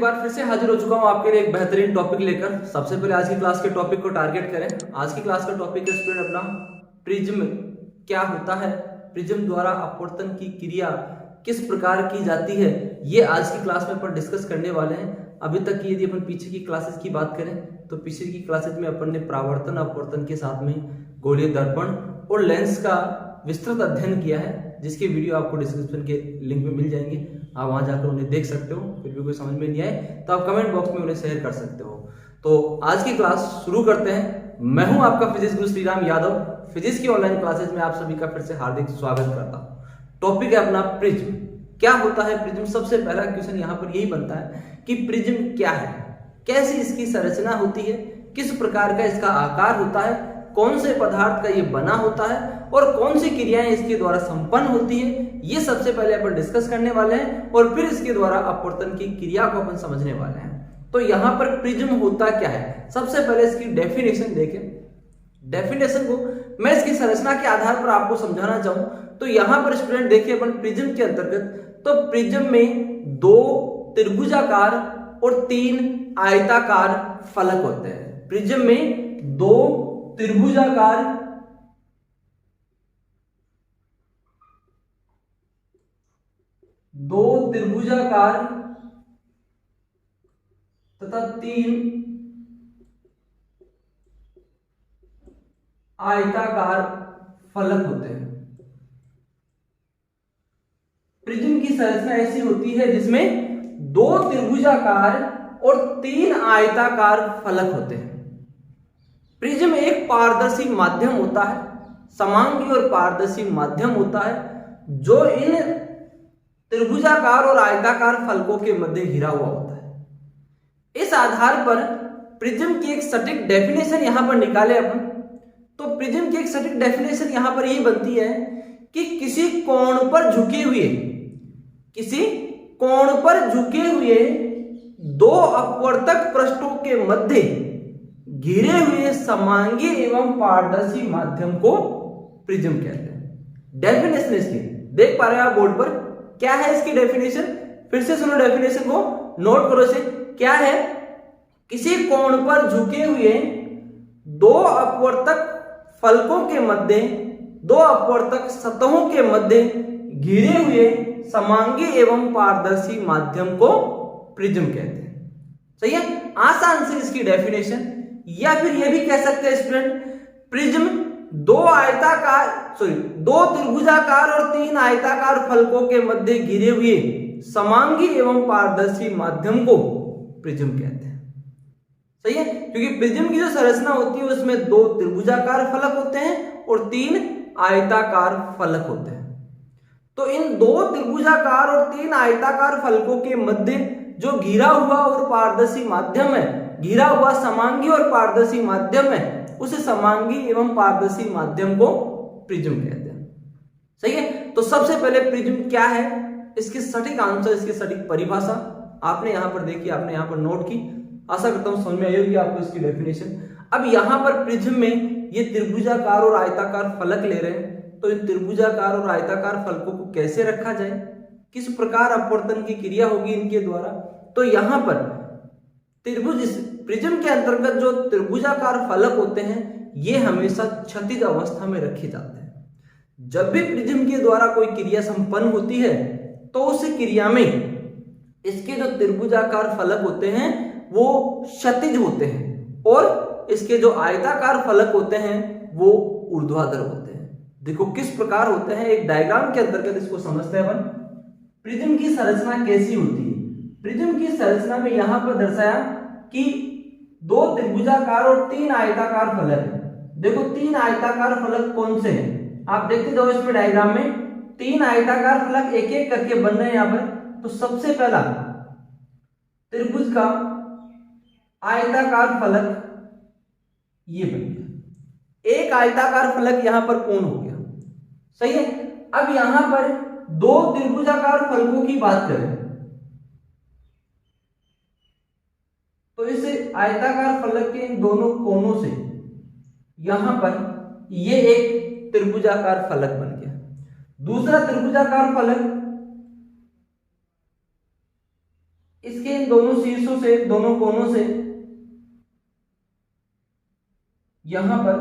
बार फिर से हाजिर हो चुका हूं आपके लिए एक बेहतरीन टॉपिक लेकर। सबसे पहले आज की क्लास के टॉपिक को टारगेट करें। आज की क्लास का टॉपिक है स्टूडेंट अपना प्रिज्म क्या होता है, प्रिज्म द्वारा अपवर्तन की क्रिया किस प्रकार की जाती है, ये आज की क्लास में अपन डिस्कस करने वाले हैं। अभी तक की यदि अपन पीछे की क्लासेस की बात करें तो पीछे की क्लासेस में अपन ने परावर्तन अपवर्तन के साथ में गोलीय दर्पण और लेंस का विस्तृत अध्ययन किया है, जिसके वीडियो आपको डिस्क्रिप्शन के लिंक में मिल जाएंगे। आप वहां जाकर उन्हें देख सकते हो। फिर भी कोई समझ में नहीं आए तो आप कमेंट बॉक्स में उन्हें शेयर कर सकते हो। तो आज की क्लास शुरू करते हैं। मैं हूं आपका फिजिक्स गुरु श्रीराम यादव। फिजिक्स की ऑनलाइन क्लासेस में आप सभी का फिर से हार्दिक स्वागत करता हूं। टॉपिक है अपना प्रिज्म। क्या होता है प्रिज्म? सबसे पहला क्वेश्चन यहाँ पर यही बनता है कि प्रिज्म क्या है, कैसी इसकी संरचना होती है, किस प्रकार का इसका आकार होता है, कौन से पदार्थ का ये बना होता है और कौन सी क्रियाएं इसके द्वारा संपन्न होती है, ये सबसे पहले अपन डिस्कस करने वाले हैं और फिर इसके द्वारा अपवर्तन की क्रिया को अपन समझने वाले हैं। तो यहाँ पर प्रिज्म होता क्या है, सबसे पहले इसकी डेफिनेशन देखें। डेफिनेशन को मैं इसकी संरचना के आधार पर आपको समझाना चाहूं तो यहाँ पर स्टूडेंट देखिए, अपन प्रिज्म के अंतर्गत तो प्रिज्म में 2 त्रिभुजाकार और 3 आयताकार फलक होते हैं। प्रिज्म में 2 त्रिभुजाकार तथा 3 आयताकार फलक होते हैं। प्रिज्म की संरचना ऐसी होती है जिसमें 2 त्रिभुजाकार और 3 आयताकार फलक होते हैं। प्रिज्म एक पारदर्शी माध्यम होता है, समांगी और पारदर्शी माध्यम होता है, जो इन त्रिभुजाकार और आयताकार फलकों के मध्य घिरा हुआ होता है। इस आधार पर प्रिज्म की एक सटीक डेफिनेशन यहां पर निकाले अपन तो प्रिज्म की एक सटीक डेफिनेशन यहां पर यही बनती है कि किसी कोण पर झुके हुए 2 अपवर्तक पृष्ठों के मध्य घिरे हुए समांगी एवं पारदर्शी माध्यम को प्रिज्म कहते हैं। डेफिनेशन इसकी देख पा रहे हैं आप बोर्ड पर, क्या है इसकी डेफिनेशन? फिर से सुनो डेफिनेशन को, नोट करो इसे। क्या है? किसी कोण पर झुके हुए 2 अपवर्तक फलकों के मध्य, 2 अपवर्तक सतहों के मध्य घिरे हुए समांगी एवं पारदर्शी माध्यम को प्रिज्म कहते हैं। सही है, आसान से इसकी डेफिनेशन। या फिर यह भी कह सकते हैं स्टूडेंट, प्रिज्म 2 त्रिभुजाकार और 3 आयताकार फलकों के मध्य घिरे हुए समांगी एवं पारदर्शी माध्यम को प्रिज्म कहते हैं। सही है, क्योंकि प्रिज्म की जो संरचना होती है उसमें 2 त्रिभुजाकार फलक होते हैं और 3 आयताकार फलक होते हैं। तो इन 2 त्रिभुजाकार और 3 आयताकार फलकों के मध्य जो घिरा हुआ और पारदर्शी माध्यम है, घिरा हुआ समांगी और पारदर्शी माध्यम है, उसे समांगी एवं पारदर्शी माध्यम को प्रिज्म कहते हैं। सही है, तो सबसे पहले प्रिज्म क्या है, इसकी सटीक आंसर, इसकी सटीक परिभाषा आपने यहां पर देखी, आपने यहां पर नोट की। आशा करता हूं समझ में आई होगी आपको इसकी डेफिनेशन। अब यहां पर प्रिज्म में ये त्रिभुजाकार और आयताकार फलक ले रहे हैं, तो इन त्रिभुजाकार और आयताकार फलकों को कैसे रखा जाए, किस प्रकार अपवर्तन की क्रिया होगी इनके द्वारा। तो यहां पर त्रिभुज, प्रिज्म के अंतर्गत जो त्रिभुजाकार फलक होते हैं ये हमेशा क्षैतिज अवस्था में रखे जाते हैं। जब भी प्रिज्म के द्वारा कोई क्रिया संपन्न होती है तो उस क्रिया में इसके जो त्रिभुजाकार फलक होते हैं वो क्षैतिज होते हैं और इसके जो आयताकार फलक होते हैं वो ऊर्ध्वाधर होते हैं। देखो किस प्रकार होते हैं, एक डायग्राम के अंतर्गत इसको समझते हैं अपन। प्रिज्म की संरचना कैसी होती है? प्रिज्म की संरचना में यहां पर दर्शाया कि 2 त्रिभुजाकार और 3 आयताकार फलक है। देखो 3 आयताकार फलक कौन से हैं, आप देखते जाओ इसमें डायग्राम में 3 आयताकार फलक एक एक करके बन रहे हैं यहां पर। तो सबसे पहला त्रिभुज का आयताकार फलक ये बन गया, एक आयताकार फलक यहां पर पूर्ण हो गया। सही है, अब यहां पर 2 त्रिभुजाकार फलकों की बात करें तो इस आयताकार फलक के इन दोनों कोनों से यहां पर ये एक त्रिभुजाकार फलक बन गया। दूसरा त्रिभुजाकार फलक इसके इन दोनों शीर्षों से, दोनों कोनों से यहां पर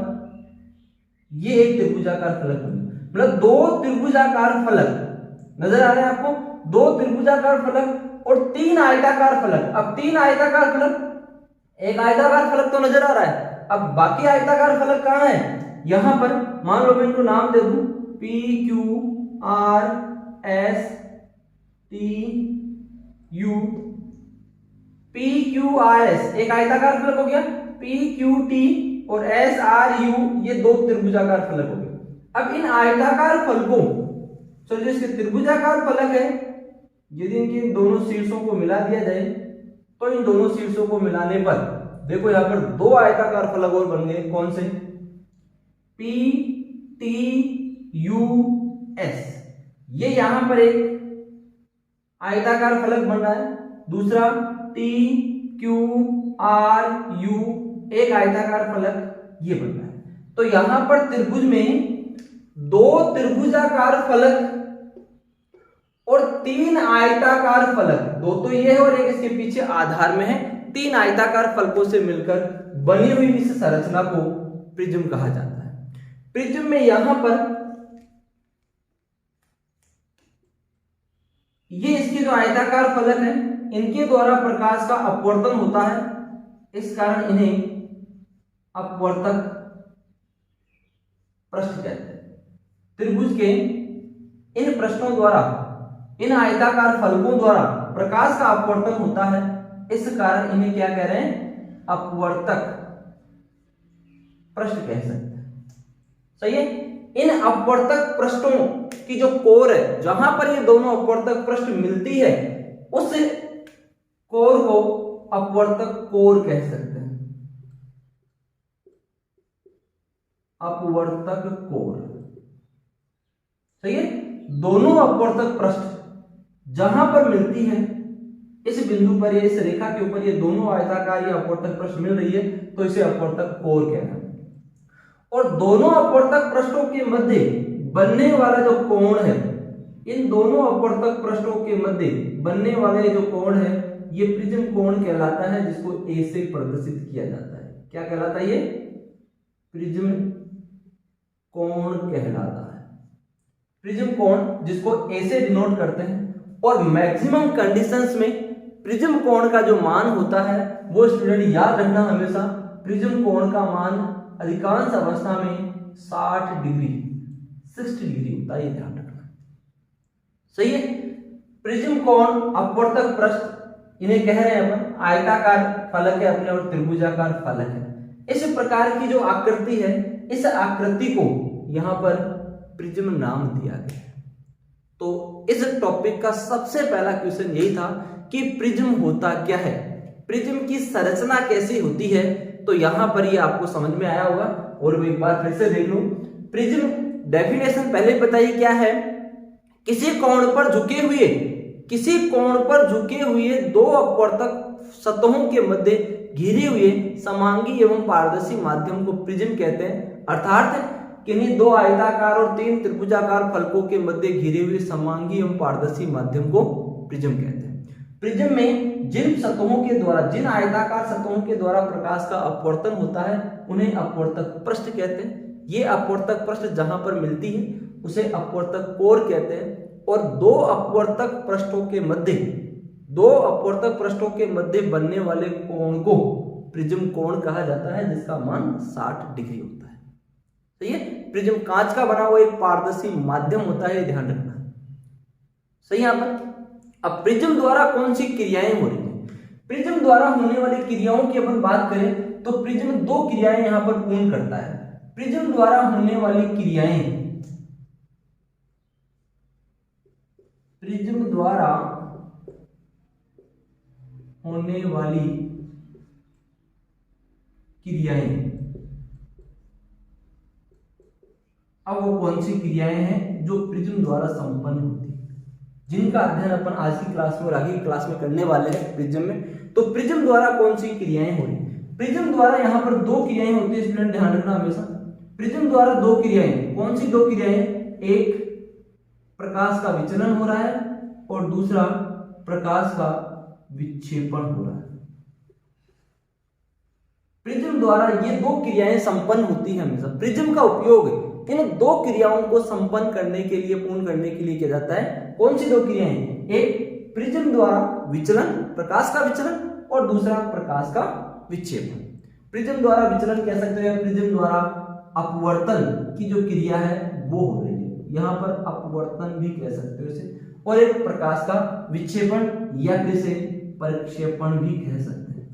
ये एक त्रिभुजाकार फलक बना, मतलब दो त्रिभुजाकार फलक नजर आ रहे हैं आपको, दो त्रिभुजाकार फलक और तीन आयताकार फलक। अब तीन आयताकार फलक, एक आयताकार फलक तो नजर आ रहा है, अब बाकी आयताकार फलक कहां है? यहां पर मान लो मैं इनको नाम दे दूं P Q R S T U, P Q R S एक आयताकार फलक हो गया, पी क्यू टी और एस आर यू ये दो त्रिभुजाकार फलक हो गए। अब इन आयताकार फलकों, चलिए इसके त्रिभुजाकार फलक है, यदि इनके दोनों शीर्षों को मिला दिया जाए तो इन दोनों शीर्षों को मिलाने पर देखो यहां पर दो आयताकार फलक और बन गए, कौन से? पी टी यू एस, ये यहां पर एक आयताकार फलक बन रहा है, दूसरा टी क्यू आर यू एक आयताकार फलक ये बन रहा है। तो यहां पर त्रिभुज में दो त्रिभुजाकार फलक और तीन आयताकार फलक, दो तो ये है और एक इसके पीछे आधार में है, तीन आयताकार फलकों से मिलकर बनी हुई इस संरचना को प्रिज्म कहा जाता है। प्रिज्म में यहां पर ये इसके जो आयताकार फलक है इनके द्वारा प्रकाश का अपवर्तन होता है, इस कारण इन्हें अपवर्तक पृष्ठ कहते हैं। त्रिभुज के इन पृष्ठों द्वारा, इन आयताकार फलकों द्वारा प्रकाश का अपवर्तन होता है, इस कारण इन्हें क्या कह रहे हैं? अपवर्तक पृष्ठ कह सकते हैं। सही है। इन अपवर्तक पृष्ठों की जो कोर है, जहां पर ये दोनों अपवर्तक पृष्ठ मिलती है, उस कोर को अपवर्तक कोर कह सकते हैं, अपवर्तक कोर। सही है। दोनों अपवर्तक पृष्ठ जहां पर मिलती है, इस बिंदु पर इस रेखा के ऊपर ये दोनों आयताकार या अपवर्तक पृष्ठ मिल रही है, तो इसे अपवर्तक कोर कहना है। और दोनों अपवर्तक पृष्ठों के मध्य बनने वाला जो कोण है, इन दोनों अपवर्तक पृष्ठों के मध्य बनने वाले जो कोण है ये प्रिज्म कोण कहलाता है, जिसको ए से प्रदर्शित किया जाता है। क्या कहलाता है? ये प्रिज्म कोण कहलाता है। प्रिज्म कोण जिसको ए से डिनोट करते हैं। और मैक्सिमम कंडीशंस में प्रिज्म कोण का जो मान होता है वो स्टूडेंट याद रखना हमेशा, प्रिज्म कोण का मान अधिकांश अवस्था में 60 डिग्री 60 डिग्री होता है, ये ध्यान रखना। सही है। प्रिज्म कोण अपवर्तक पृष्ठ इन्हें कह रहे हैं अपन, आयताकार फलक है अपने और त्रिभुजाकार फलक है। इस प्रकार की जो आकृति है, इस आकृति को यहां पर प्रिज्म नाम दिया गया है। तो इस टॉपिक का सबसे पहला क्वेश्चन यही था कि प्रिज्म होता क्या है, प्रिज्म की संरचना कैसी होती है। तो यहां पर ये आपको समझ में आया होगा, और एक बार फिर से देख लो। प्रिज्म डेफिनेशन पहले बताइए क्या है? किसी कोण पर झुके हुए दो अपवर्तक सतहों के मध्य घिरे हुए समांगी एवं पारदर्शी माध्यम को प्रिज्म कहते हैं। अर्थात किन्हीं दो आयताकार और तीन त्रिभुजाकार फलकों के मध्य घिरे हुए समांगी एवं पारदर्शी माध्यम को प्रिज्म कहते हैं। प्रिज्म में जिन सतहों के द्वारा, जिन आयताकार सतहों के द्वारा प्रकाश का अपवर्तन होता है उन्हें अपवर्तक पृष्ठ कहते हैं। ये अपवर्तक पृष्ठ जहां पर मिलती है उसे अपवर्तक कोर कहते हैं। और दो अपवर्तक पृष्ठों के मध्य बनने वाले कोण को प्रिज्म कोण कहा जाता है, जिसका मान 60 डिग्री होता है। तो ये प्रिज्म कांच का बना हुआ एक पारदर्शी माध्यम होता है, ध्यान रखना। सही। यहां पर अब प्रिज्म द्वारा कौन सी क्रियाएं हो रही है? प्रिज्म द्वारा होने वाली क्रियाओं की अपन बात करें तो प्रिज्म दो क्रियाएं यहां पर पूर्ण करता है। प्रिज्म द्वारा होने वाली क्रियाएं, प्रिज्म द्वारा होने वाली क्रियाएं, अब वो कौन सी क्रियाएं हैं जो प्रिज्म द्वारा संपन्न होती है, जिनका अध्ययन अपन आज की क्लास में और आगे की क्लास में करने वाले हैं प्रिज्म में। तो प्रिज्म द्वारा कौन सी क्रियाएं हो रही? प्रिज्म द्वारा यहाँ पर दो क्रियाएं होती है, स्टूडेंट ध्यान रखना हमेशा। प्रिज्म द्वारा दो क्रियाएं, कौन सी दो क्रियाएं? एक प्रकाश का विचलन हो रहा है और दूसरा प्रकाश का विक्षेपण हो रहा है। प्रिज्म द्वारा ये दो क्रियाएं संपन्न होती है हमेशा। प्रिज्म का उपयोग इन दो क्रियाओं को संपन्न करने के लिए, पूर्ण करने के लिए किया जाता है। कौन सी दो क्रियाएं? एक प्रिज्म द्वारा विचलन, प्रकाश का विचलन, और दूसरा प्रकाश का विक्षेपण। प्रिज्म द्वारा विचलन कह सकते हैं, प्रिज्म द्वारा अपवर्तन की जो क्रिया है वो हो रही है, यहां पर अपवर्तन भी कह सकते हो इसे, और एक प्रकाश का विक्षेपण या इसे परिक्षेपण भी कह सकते हैं।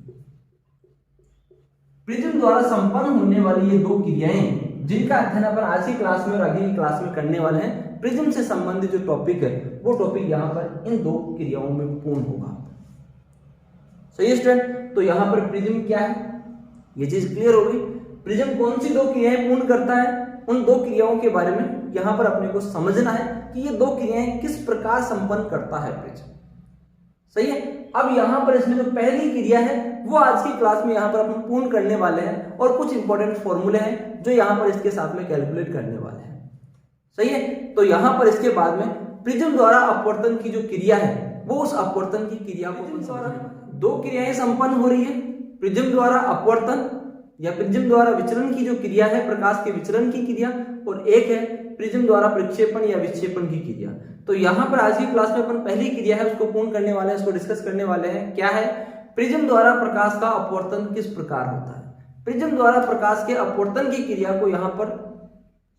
प्रिज्म द्वारा संपन्न होने वाली ये दो क्रियाएं जिनका अध्ययन अपन आज की क्लास में और आगे की क्लास में करने वाले हैं, प्रिज्म से संबंधित जो टॉपिक है वो टॉपिक यहाँ पर इन दो क्रियाओं में पूर्ण होगा। सही है स्टूडेंट? तो यहाँ पर प्रिज्म क्या है ये चीज क्लियर हो गई। प्रिज्म कौन सी दो क्रियाएं पूर्ण करता है, उन दो क्रियाओं के बारे में यहाँ पर अपने को समझना है कि ये दो क्रियाएं किस प्रकार संपन्न करता है प्रिज्म। सही है? अब यहाँ पर इसमें जो पहली क्रिया है वो आज की क्लास में यहाँ पर अपन पूर्ण करने वाले हैं, और कुछ इंपॉर्टेंट फॉर्मूले हैं जो यहाँ पर इसके साथ में कैलकुलेट करने वाले हैं। सही है? तो यहाँ पर इसके बाद में प्रिज्म द्वारा अपवर्तन की जो क्रिया है वो उस अपवर्तन की क्रिया को दो क्रियाएं संपन्न हो रही है। प्रिज्म द्वारा अपवर्तन या प्रिज्म द्वारा विचलन की जो क्रिया है, प्रकाश के विचलन की क्रिया, और एक है प्रिज्म द्वारा प्रक्षेपण या विक्षेपण की क्रिया। तो यहाँ पर आज की क्लास में अपन पहली क्रिया है उसको पूर्ण करने वाले हैं, उसको डिस्कस करने वाले हैं। क्या है? प्रिज्म द्वारा प्रकाश का अपवर्तन किस प्रकार होता है। प्रिज्म द्वारा प्रकाश के अपवर्तन की क्रिया को यहाँ पर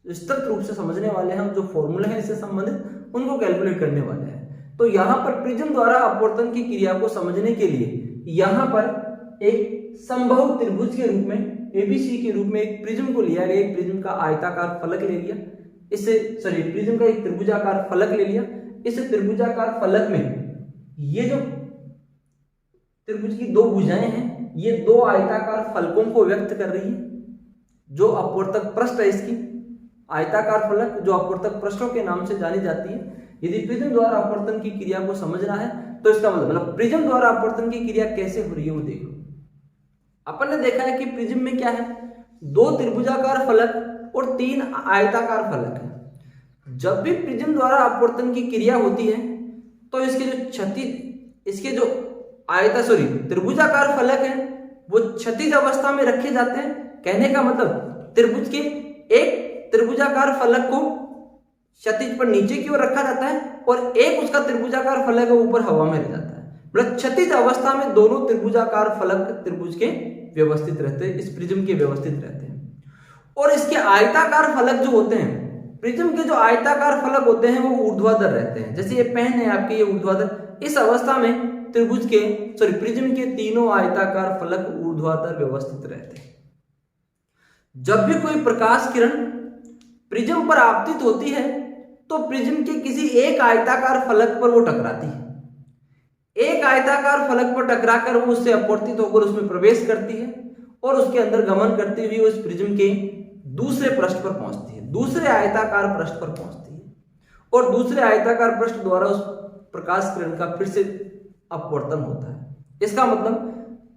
विस्तृत रूप से समझने वाले हैं, जो फॉर्मूले हैं इससे संबंधित उनको कैलकुलेट करने वाले हैं। तो यहाँ पर प्रिज्म द्वारा अपवर्तन की क्रिया को समझने के लिए यहाँ पर एक समबाहु त्रिभुज के रूप में, एबीसी के रूप में एक प्रिज्म को लिया गया। एक प्रिज्म का आयताकार फलक ले लिया, इससे प्रिज्म का एक त्रिभुजाकार फलक ले लिया। इस त्रिभुजाकार फलक में ये जो त्रिभुज की दो भुजाएं हैं, ये दो आयताकार फलकों को व्यक्त कर रही है। जो अपवर्तक पृष्ठ है इसकी, आयताकार फलक जो अपवर्तक पृष्ठों के नाम से जानी जाती है। यदि प्रिज्म द्वारा अपवर्तन की क्रिया को समझना है तो इसका मतलब प्रिज्म द्वारा अपवर्तन की क्रिया कैसे हो रही है वो देखो। अपन ने देखा है कि प्रिज्म में क्या है, दो त्रिभुजाकार फलक और तीन आयताकार फलक है। जब भी प्रिज्म द्वारा अपवर्तन की क्रिया होती है तो इसके जो त्रिभुजाकार फलक है वो क्षैतिज अवस्था में रखे जाते हैं। कहने का मतलब त्रिभुज के एक त्रिभुजाकार फलक को क्षैतिज पर नीचे की ओर रखा जाता है और एक उसका त्रिभुजाकार फलक ऊपर हवा में रह जाता है। मतलब क्षैतिज अवस्था में दोनों त्रिभुजाकार फलक त्रिभुज के व्यवस्थित रहते हैं, इस प्रिज्म के व्यवस्थित रहते हैं। और इसके आयताकार फलक जो होते हैं, प्रिज्म के जो आयताकार फलक होते हैं वो ऊर्ध्वाधर रहते हैं। जैसे ये पेन है आपके, ये ऊर्ध्वाधर। इस अवस्था में प्रिज्म के तीनों आयताकार फलक ऊर्ध्वाधर व्यवस्थित रहते हैं। जब भी कोई प्रकाश किरण प्रिज्म पर आपतित होती है तो प्रिज्म के किसी एक आयताकार फलक पर वो टकराती है। एक आयताकार फलक पर टकराकर वो उससे अपवर्तित होकर उसमें प्रवेश करती है और उसके अंदर गमन करती हुई उस प्रिज्म के दूसरे पृष्ठ पर पहुंचती है, दूसरे आयताकार पृष्ठ पर पहुंचती है, और दूसरे आयताकार पृष्ठ द्वारा उस प्रकाश किरण का फिर से अपवर्तन होता है। इसका मतलब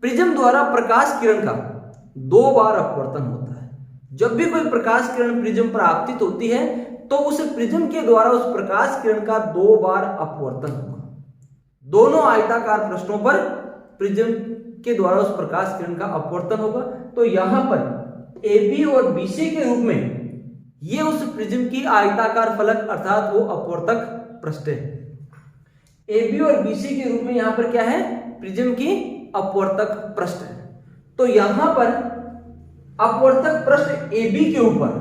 प्रिज्म द्वारा प्रकाश किरण का दो बार अपवर्तन होता है। जब भी कोई प्रकाश किरण प्रिज्म पर आपतित होती है तो उस प्रिज्म के द्वारा उस प्रकाश किरण का दो बार अपवर्तन होगा। दोनों आयताकार पृष्ठों पर प्रिज्म के द्वारा उस प्रकाश किरण का अपवर्तन होगा। तो यहां पर AB और BC के रूप में ये उस प्रिज्म की आयताकार फलक अर्थात वो अपवर्तक पृष्ठ है। AB और BC के रूप में यहां पर क्या है, प्रिज्म की अपवर्तक पृष्ठ है। तो यहां पर अपवर्तक पृष्ठ AB के ऊपर,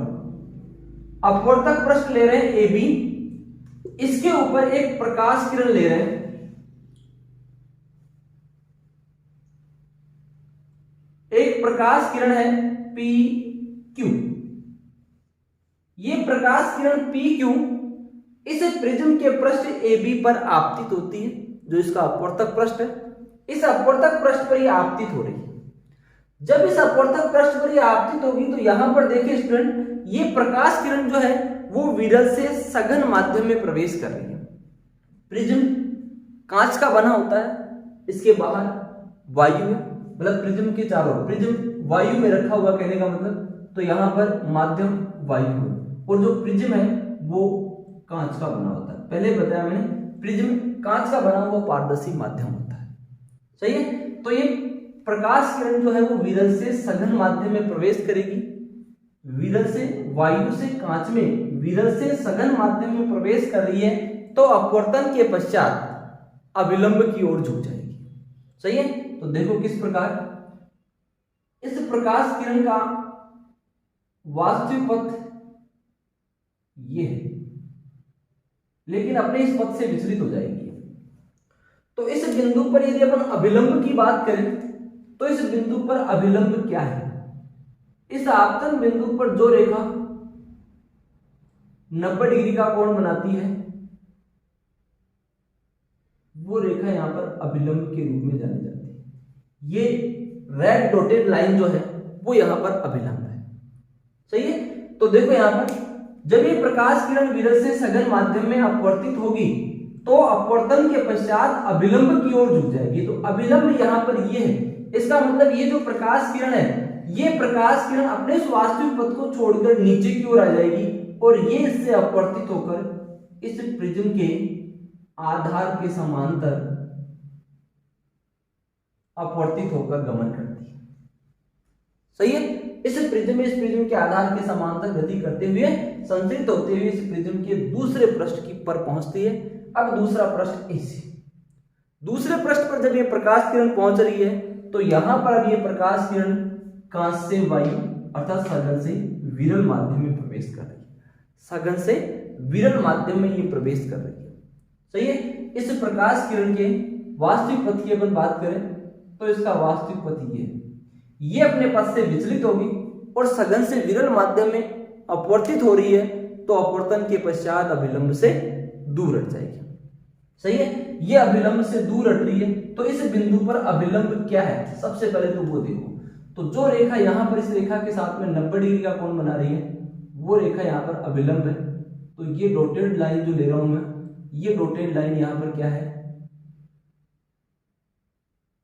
अपवर्तक पृष्ठ ले रहे हैं AB, इसके ऊपर एक प्रकाश किरण ले रहे हैं, एक प्रकाश किरण है PQ। ये प्रकाश किरण PQ इस प्रिज्म के पृष्ठ AB पर आपतित होती है, जो इसका अपवर्तक पृष्ठ है। इस अपवर्तक पृष्ठ पर ये आपतित हो रही है। जब इस अपवर्तक पृष्ठ पर ये आपतित होगी तो यहां पर देखिए स्टूडेंट, ये प्रकाश किरण जो है वो विरल से सघन माध्यम में प्रवेश कर रही है। प्रिज्म कांच का बना होता है, इसके बाहर वायु है, मतलब प्रिज्म के चारों ओर प्रिज्म वायु में रखा हुआ, कहने का मतलब तो यहां पर माध्यम वायु है, और जो प्रिज्म है वो कांच का बना होता है। पहले बताया मैंने, प्रिज्म कांच का बना हुआ पारदर्शी माध्यम होता है। सही है। तो ये प्रकाश किरण जो है वो विरल से सघन माध्यम में प्रवेश करेगी, विरल से वायु से कांच में विरल से सघन माध्यम में प्रवेश कर रही है, तो अपवर्तन के पश्चात अभिलंब की ओर झुक जाएगी। सही है। तो देखो किस प्रकार इस प्रकाश किरण का वास्तविक पथ ये है, लेकिन अपने इस पथ से विचलित हो जाएगी। तो इस बिंदु पर यदि अपन अभिलंब की बात करें तो इस बिंदु पर अभिलंब क्या है? इस आपतन बिंदु पर जो रेखा 90 डिग्री का कोण बनाती है वो रेखा यहां पर अभिलंब के रूप में जानी जाती है। ये रेड डॉटेड लाइन जो है वो यहां पर अभिलंब है। सही है। तो देखो यहां पर जब ये प्रकाश किरण विरल से सघन माध्यम में अपवर्तित होगी तो अपवर्तन के पश्चात अभिलंब की ओर झुक जाएगी। तो अभिलंब यहां पर ये है, इसका मतलब ये जो प्रकाश किरण है ये प्रकाश किरण अपने वास्तविक पथ को छोड़कर नीचे की ओर आ जाएगी और ये इससे अपवर्तित होकर इस प्रिज्म के आधार के समांतर अपवर्तित होकर गमन करती है। सही है। इस प्रिज्म के आधार के समांतर गति करते हुए संतृप्त होते हुए इस प्रिज्म के दूसरे पृष्ठ की पर पहुंचती है। अब दूसरा पृष्ठ ऐसे, दूसरे पृष्ठ पर जब ये प्रकाश किरण पहुंच रही है तो यहां पर अब ये प्रकाश किरण कांच से वायु अर्थात सघन से विरल माध्यम में प्रवेश कर रही है। सघन से विरल माध्यम में ये प्रवेश कर रही है। सही है। इस प्रकाश किरण के वास्तविक पथ की अपन बात करें तो इसका वास्तविक पथ ये है, ये अपने पथ से विचलित होगी और सघन से विरल माध्यम में अपवर्तित हो रही है, तो अपवर्तन के पश्चात अभिलंब से दूर हट जाएगी। सही है। ये अभिलंब से दूर हट रही है, तो इस बिंदु पर अभिलंब क्या है सबसे पहले तो वो देखो। तो जो रेखा यहां पर इस रेखा के साथ में 90 डिग्री का कोण बना रही है वो रेखा यहां पर अभिलंब है। तो ये डॉटेड लाइन जो ले रहा हूं मैं, ये डॉटेड लाइन यहां पर क्या है?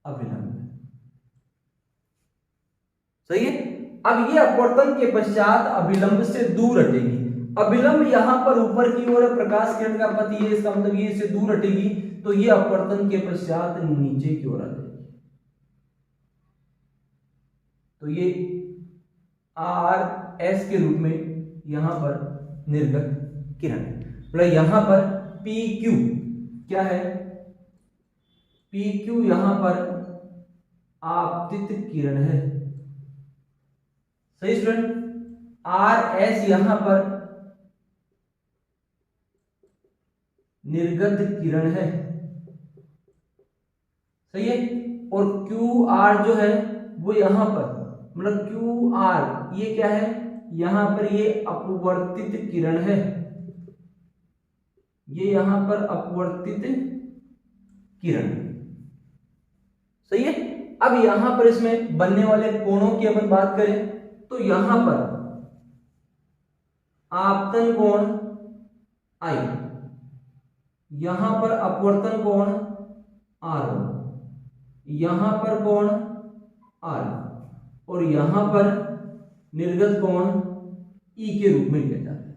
अभिलंब है। सही है। अब ये अपवर्तन के पश्चात अभिलंब से दूर हटेगी। अभिलंब यहां पर ऊपर की ओर प्रकाश किरण का पथ ये, इसका मतलब ये इससे दूर हटेगी, तो ये अपवर्तन के पश्चात नीचे की ओर आ जाएगी। तो ये आर एस के रूप में यहां पर निर्गत किरण है। मतलब यहां पर पी क्यू क्या है? पी क्यू यहां पर आपतित किरण है। सही स्टूडेंट। आर एस यहां पर निर्गत किरण है। सही है। और क्यू आर जो है वो यहां पर, मतलब क्यू आर ये क्या है? यहां पर ये अपवर्तित किरण है। ये यहां पर अपवर्तित किरण। सही है। अब यहां पर इसमें बनने वाले कोणों की अपन बात करें तो यहां पर आपतन कोण आई, यहां पर अपवर्तन कोण आर, यहां पर कोण आर और यहां पर निर्गत कोण ई के रूप में लिया जाता है।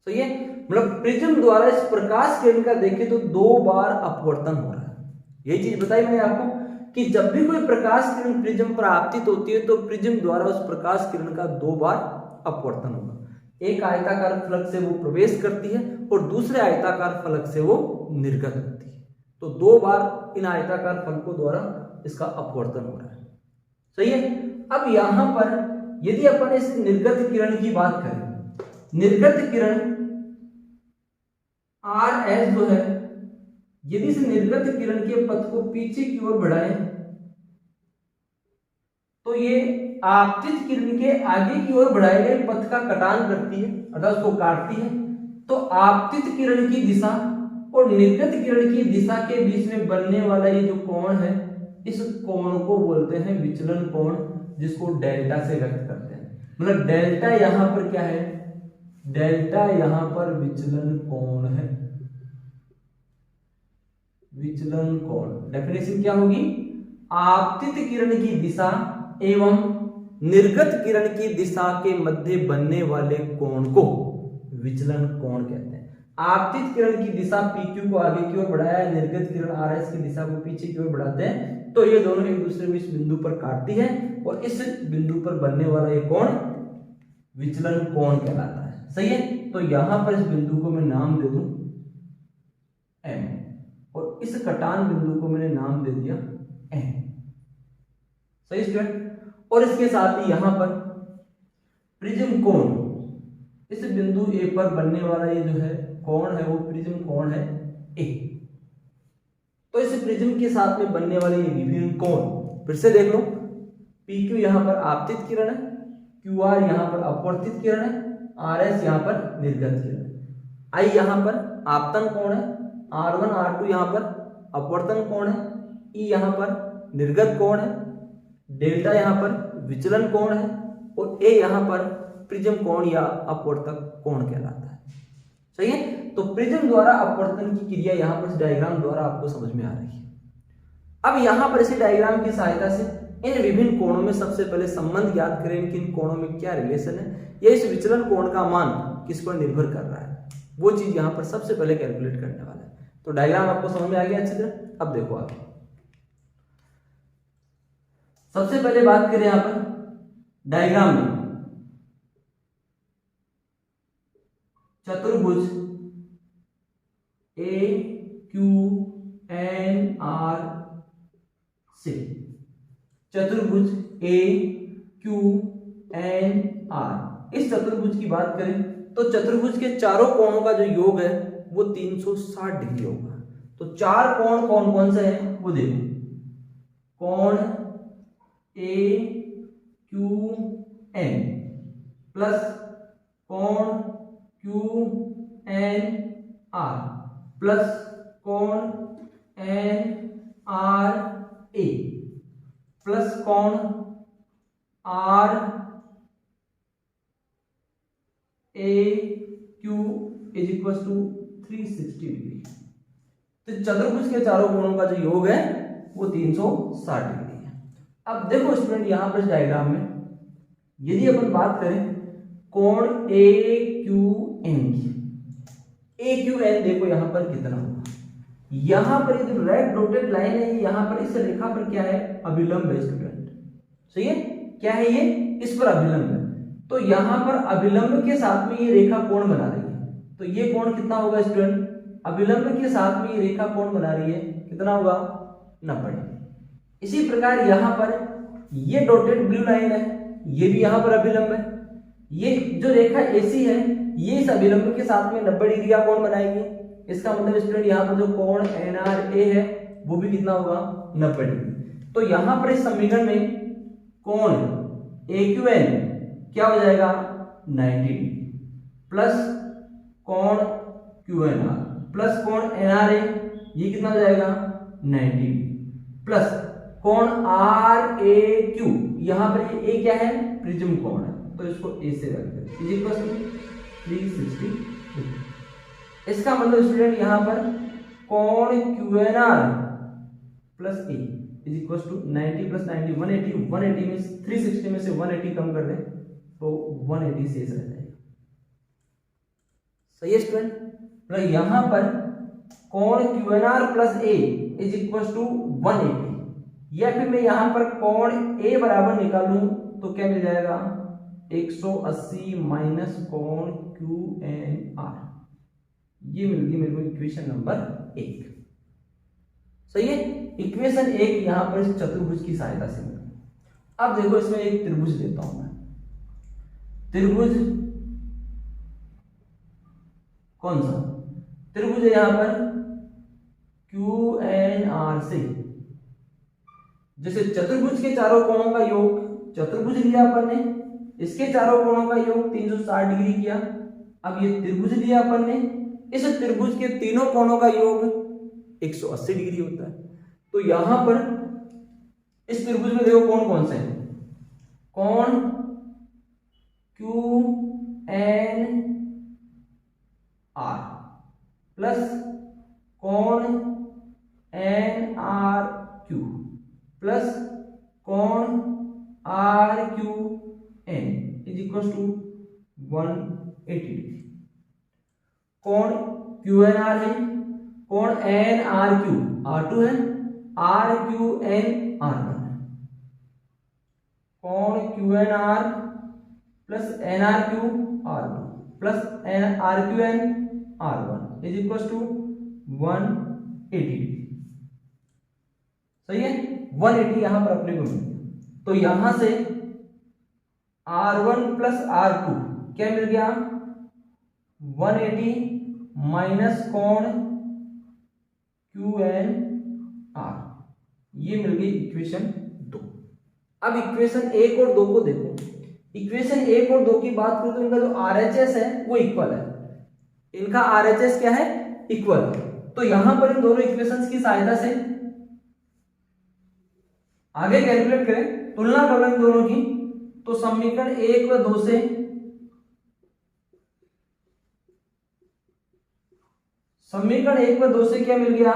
सही है। मतलब प्रिज्म द्वारा इस प्रकाश किरण का देखें तो 2 बार अपवर्तन हो रहा है। यही चीज बताई मैंने आपको कि जब भी कोई प्रकाश किरण प्रिज्म पर आपतित होती है तो प्रिज्म द्वारा उस प्रकाश किरण का 2 बार अपवर्तन होगा। एक आयताकार फलक से वो प्रवेश करती है और दूसरे आयताकार फलक से वो निर्गत होती है। तो 2 बार इन आयताकार फलकों द्वारा इसका अपवर्तन हो रहा है। सही है। अब यहां पर यदि अपन इस निर्गत किरण की बात करें, निर्गत किरण आर एस जो है, यदि इस निर्गत किरण के पथ को पीछे की ओर बढ़ाएं तो ये आपतित किरण के आगे की ओर बढ़ाए गए पथ का कटान करती है अर्थात उसको काटती है। तो आपतित किरण की दिशा और निर्गत किरण की दिशा के बीच में बनने वाला ये जो कोण है, इस कोण को बोलते हैं विचलन कोण, जिसको डेल्टा से व्यक्त करते हैं। मतलब डेल्टा यहां पर क्या है? डेल्टा यहां पर विचलन कोण है। विचलन कोण डेफिनेशन क्या होगी? आपतित किरण की दिशा एवं निर्गत किरण की दिशा के मध्य बनने वाले कोण को विचलन कोण कहते हैं। आपतित किरण की दिशा PQ को आगे की ओर बढ़ाया, निर्गत किरण RS की दिशा को पीछे की ओर बढ़ाते हैं, तो ये दोनों एक दूसरे को इस बिंदु पर काटती है और इस बिंदु पर बनने वाला ये कोण विचलन कोण कहलाता है। सही है, तो यहां पर इस बिंदु को मैं नाम दे दूं M और इस कटान बिंदु को मैंने नाम दे दिया N। सही स्टूडेंट, और इसके साथ ही यहां पर प्रिज्म कोण, इस बिंदु A पर बनने वाला ये जो है कोण है वो प्रिज्म कोण है A। तो इस प्रिज्म के साथ में बनने वाले ये विभिन्न कोण फिर से देख लो, PQ यहां पर आपतित किरण है, QR यहां पर अपवर्तित किरण है, RS यहां पर निर्गत किरण है। I यहां पर आपतन कोण है, R1 R2 यहां पर अपवर्तन कोण है, E यहां पर निर्गत कोण है, डेल्टा यहां पर विचलन कोण है और A यहां पर प्रिज्म कोण या अपवर्तक कोण कहलाता है। सही है, तो प्रिज्म द्वारा अपवर्तन की क्रिया यहां पर इस डायग्राम द्वारा आपको समझ में आ रही है। अब यहां पर इसी डायग्राम की सहायता से इन विभिन्न कोणों में सबसे पहले संबंध ज्ञात करें, इनके कोणों में क्या रिलेशन है या इस विचलन कोण का मान किस पर निर्भर कर रहा है, वो चीज यहां पर सबसे पहले कैलकुलेट करने वाला है। तो डायग्राम आपको समझ में आ गया अच्छी तरह। अब देखो आगे, सबसे पहले बात करें यहां पर डायग्राम में चतुर्भुज AQNR से, चतुर्भुज AQNR, इस चतुर्भुज की बात करें तो चतुर्भुज के चारों कोणों का जो योग है वो 360 डिग्री होगा। तो चार कोण कौन कौन से हैं वो देखो, कोण AQN प्लस कोण QNR प्लस कोण NRA प्लस कोण RAQ is equal to 360 degree. तो चतुर्भुज के चारों कोणों का जो योग है वो 360 डिग्री है। अब देखो स्टूडेंट, यहां पर डायग्राम में यदि अपन बात करें कोण AQN की, AQN देखो यहां पर कितना होगा, यहां पर ये जो रेड डॉटेड लाइन है यहां पर इस रेखा पर क्या है, अभिलंब है स्टूडेंट। सही है, क्या है ये, इस पर अभिलंब है। तो यहां पर अभिलंब के साथ में ये रेखा कोण बना रही है, तो ये कोण कितना होगा स्टूडेंट, अभिलंब के साथ में ये रेखा कोण बना रही है, कितना होगा, 90 डिग्री। इसी प्रकार यहां पर ये डॉटेड ब्लू लाइन है, ये भी यहां पर अभिलंब है, ये जो रेखा AC है ये इस अभिलंब के साथ में 90 डिग्री का कोण बनाएगी। इसका मतलब स्टूडेंट यहाँ पर जो कोण NRA है वो भी कितना होगा, 90 डिग्री। तो यहां पर इस समीकरण में कोण AQN क्या हो जाएगा, 90 डिग्री प्लस कोण QNR प्लस कोण NRA, ये कितना हो जाएगा, 90 डिग्री प्लस कोण RAQ, यहां पर ये A क्या है, प्रिज्म कोण है, तो इसको A से रख दें, इज इक्वल टू 360 डिग्री। इसका मतलब स्टूडेंट यहां पर कोण QNR plus A is equal to 90 plus 90 180, 180 में 360 में से 180 कम कर दें तो 180 शेष रह जाएगा। सही है स्टूडेंट, तो यहां पर कोण QNR plus A is equal to 180, या फिर मैं यहां पर कोण A बराबर निकालूं तो क्या मिल जाएगा, 180 माइनस कोण QNR, ये मिल गई मेरे को इक्वेशन नंबर 1। सही है, इक्वेशन 1 यहां पर इस चतुर्भुज की सहायता से मिली। अब देखो इसमें एक त्रिभुज लेता हूं मैं, त्रिभुज कौन सा, त्रिभुज है यहां पर QNR से, जैसे चतुर्भुज के चारों कोणों का योग, चतुर्भुज लिया अपन ने, इसके चारों कोणों का योग 360 डिग्री किया। अब ये त्रिभुज लिया अपन ने, इस त्रिभुज के तीनों कोणों का योग 180 डिग्री होता है। तो यहां पर इस त्रिभुज में देखो कोण कौन से हैं, कोण QNR प्लस कोण NRQ प्लस कोण RQN is equal to 180 degree. कोण क्यू एन आर है, कोण एन आर क्यू R2 है, आर क्यू एन R1 है, कोण Q N R plus N R Q R2 plus N R Q N R1 is equal to 180 degree. सही है, 180 यहां पर अपने को मिल गया। तो यहां से R1 प्लस R2 क्या मिल गया, 180 माइनस कोण QNR, ये मिल गई इक्वेशन 2। अब इक्वेशन 1 और 2 को देखो। इक्वेशन 1 और 2 की बात करूं तो इनका जो RHS है वो इक्वल है, इनका RHS क्या है, इक्वल है। तो यहां पर इन दोनों इक्वेशंस की सहायता से आगे कैलकुलेट करें, तुलना करें इन दोनों की, तो समीकरण 1 व 2 से क्या मिल गया,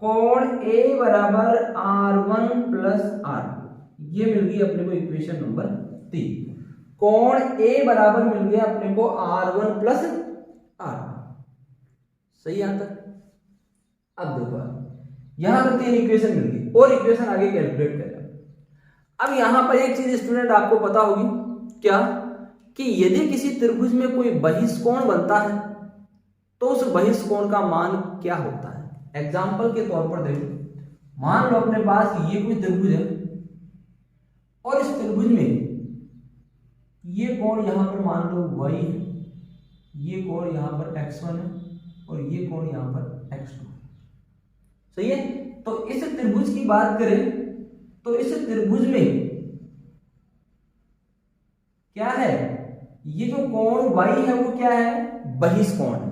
कोण A बराबर R1 प्लस R2, ये मिल गई अपने को इक्वेशन नंबर 3। कोण A बराबर मिल गया अपने को R1 प्लस R2। सही आंसर। अब देखो यहां पर 3 इक्वेशन मिल गई और इक्वेशन आगे कैलकुलेट करें। अब यहां पर एक चीज स्टूडेंट आपको पता होगी, क्या, कि यदि किसी त्रिभुज में कोई बहिष्कोण बनता है तो उस बहिष्कोण का मान क्या होता है। एग्जाम्पल के तौर पर देखो, मान लो अपने पास ये कोई त्रिभुज है और इस त्रिभुज में ये कोण यहां पर मान लो y है, ये कोण यहां पर x1 है और ये कोण यहां पर x2 है। सही है। तो इस त्रिभुज की बात करें तो इस त्रिभुज में क्या है, ये जो कोण y है वो क्या है, बहिष्कोण है,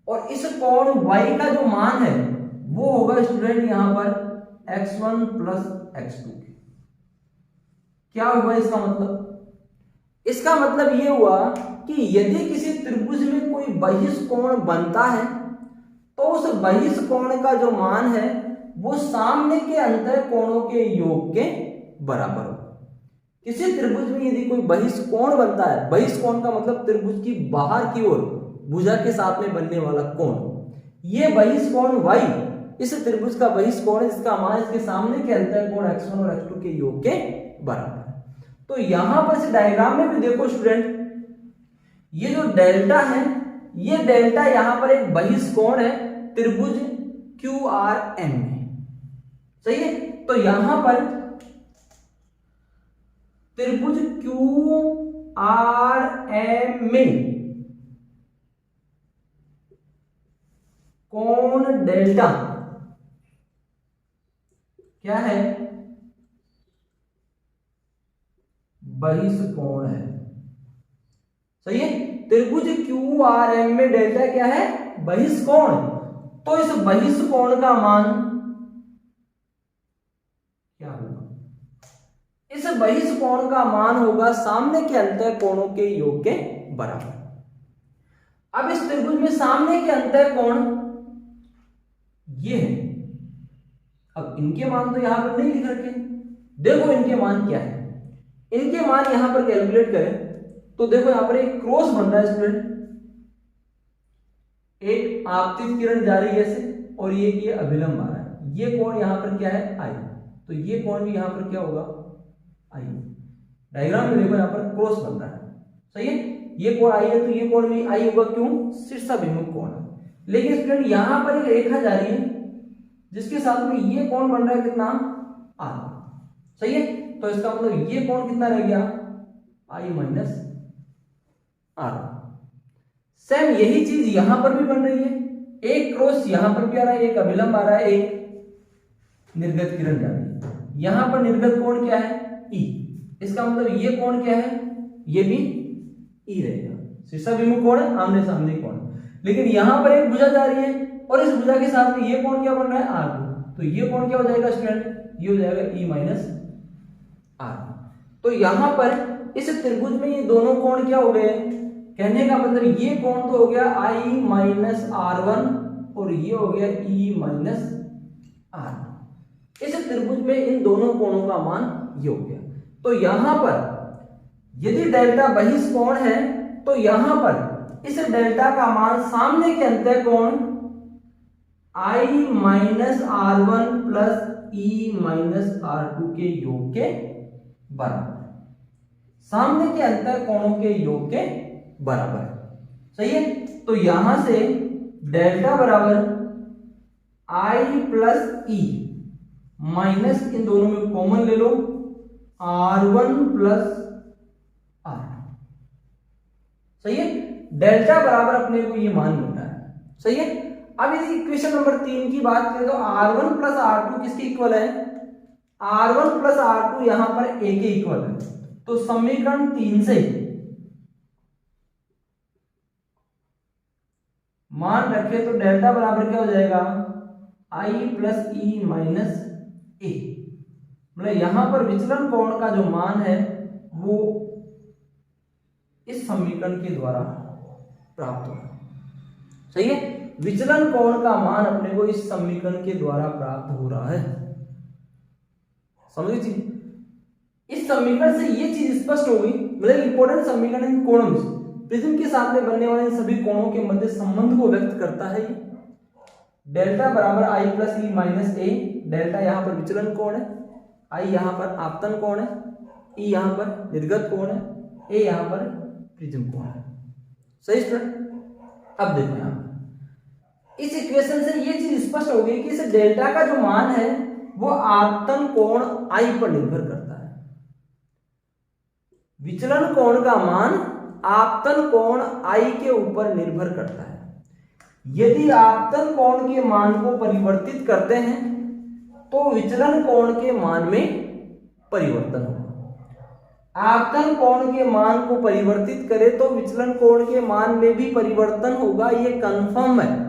और इस कोण y का जो मान है वो होगा स्टूडेंट यहां पर x1 प्लस x2। क्या हुआ इसका मतलब, इसका मतलब ये हुआ कि यदि किसी त्रिभुज में कोई बहिष्कोण बनता है तो उस बहिष्कोण का जो मान है वो सामने के अंतर कोणों के योग के बराबर हो। किसी त्रिभुज में यदि कोई बहिष्कोण बनता है, बहिष्कोण का मतलब त्रिभुज की बाहर की ओर भुजा के साथ में बनने वाला कोण, ये बहिष्कोण y इस त्रिभुज का बहिष्कोण है जिसका मान इसके सामने के अंतर कोण x1 और x2 के योग के बराबर है। तो यहां पर इस डायग्राम में भी देखो स्टूडेंट, ये जो डेल्टा है, ये डेल्टा यहां पर एक बहिष्कोण है त्रिभुज QRM में। सही है। तो यहां पर त्रिभुज QRM में कोण डेल्टा क्या है, बहिष्कोण है। सही है। त्रिभुज QRM में डेल्टा क्या है, बहिष्कोण। तो इस बहिष्कोण का मान क्या होगा, इस बहिष्कोण का मान होगा सामने के अंतर कोणों के योग के बराबर। अब इस त्रिभुज में सामने के अंतर कोण ये है। अब इनके मान तो यहां पर नहीं लिख रखे, देखो इनके मान क्या है। इनके मान यहां पर कैलकुलेट करें तो देखो यहां पर एक क्रॉस बन रहा है स्टूडेंट, एक आपतित किरण जा रही है ऐसे और ये अभिलंब आ रहा है। ये कोण यहां पर क्या है, आई, तो ये कोण भी यहां पर क्या होगा, आई। डायग्राम में देखो यहां पर क्रॉस बन रहा है। सही है। ये कोण आई है तो ये कोण भी आई होगा, क्यों, शीर्षाभिमुख कोण है। लेकिन स्टूडेंट यहां पर एक रेखा जा रही है जिसके साथ में ये कोण बन रहा है कितना, आर। सही है। तो इसका मतलब ये कोण कितना रह गया, आई माइनस आर। सेम यही चीज यहां पर भी बन रही है, एक क्रॉस यहां पर भी आ रहा है, एक अभिलंब आ रहा है, एक निर्गत किरण जा रही है। यहां पर निर्गत कोण क्या है, ई। इसका मतलब ये कोण क्या है, ये भी ई रहेगा, शीर्षाभिमुख कोण है, आमने सामने कोण। लेकिन यहां पर एक भुजा जा रही है और इस भुजा के साथ में ये कोण क्या बन रहा है, आर। तो ये कोण क्या हो जाएगा स्टूडेंट, ये हो जाएगा ई माइनस आर। तो यहां पर इस त्रिभुज में ये दोनों कोण क्या हो गए, कहने का मतलब ये कोण तो हो गया आई माइनस R1 और ये हो गया ई माइनस आर। इस त्रिभुज में इन दोनों कोणों का मान ये हो गया। तो यहां पर यदि डेल्टा बहिष्कोण है तो यहां पर इस डेल्टा का मान सामने के अंतः कोण I minus R1 plus E minus R2 के योग के बराबर, सामने के अंतर कोणों के योग के बराबर। सही है, तो यहां से डेल्टा बराबर I प्लस E माइनस इन दोनों में कॉमन ले लो R1 प्लस R2। सही है, डेल्टा बराबर अपने को ये मान मिल रहा है। सही है, अब यदि इक्वेशन नंबर 3 की बात करें तो R1 प्लस R2 किसके इक्वल है? R1 प्लस R2 यहां पर A के इक्वल है। तो समीकरण 3 से मान रखे तो डेल्टा बराबर क्या हो जाएगा? I plus E minus A। मतलब यहां पर विचलन कोण का जो मान है वो इस समीकरण के द्वारा प्राप्त होगा। सही है, विचलन कोण का मान अपने को इस समीकरण के द्वारा प्राप्त हो रहा है। समझ चीज, इस समीकरण से ये चीज स्पष्ट हो गई। मतलब इंपॉर्टेंट समीकरण इन कोणों में प्रिज्म के सामने बनने वाले सभी कोणों के मध्य संबंध को व्यक्त करता है। डेल्टा बराबर I plus E minus A। Delta यहां पर विचलन कोण है, I यहां पर आपतन कोण है, E यहां पर निर्गत कोण है, A यहां पर प्रिज्म कोण है। सही स्टूडेंट, अब देखो यहां इस इक्वेशन से ये चीज स्पष्ट हो गई कि इस डेल्टा का जो मान है वो आपतन कोण I पर निर्भर करता है। विचलन कोण का मान आपतन कोण I के ऊपर निर्भर करता है। यदि आपतन कोण के मान को परिवर्तित करते हैं तो विचलन कोण के मान में परिवर्तन होगा। आपतन कोण के मान को परिवर्तित करें तो विचलन कोण के मान में भी परिवर्तन होगा, यह कंफर्म है।